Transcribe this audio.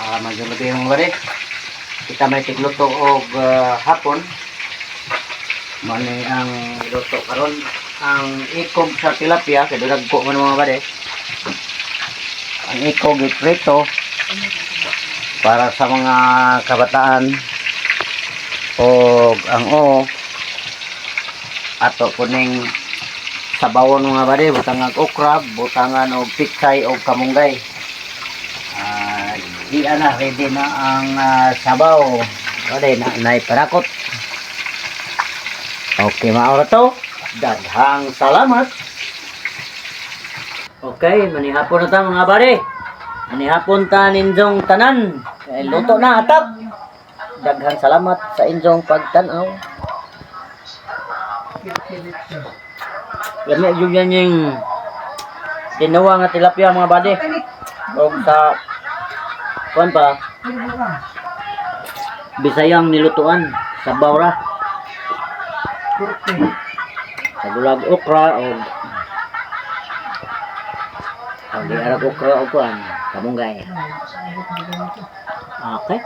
Medyo labi yung bari. Kita may tigluto og hapon. Mani ang luto karon ang ikog sa tilapia kay dulag ko man mga bari. Ang ikog iprito para sa mga kabataan og ang ato kuning sabawon mga bari, butangan okra, butangan og piksay og kamunggay. Di ana ready na ang sabaw. Ready na naiparakot. Okay, maura to. Daghang salamat. Okay, manihapon na ta mga bari. Manihapon ta ninjong tanan. Luto na atap. Daghang salamat sa inyong pagtanaw. Lami yung yan yung tinawa nga tilapia mga bari. O sa kuan pa Bisayang nilutuan sa bawra. Sa bulag okra o di arag okra o kuan kamunggay. Okay.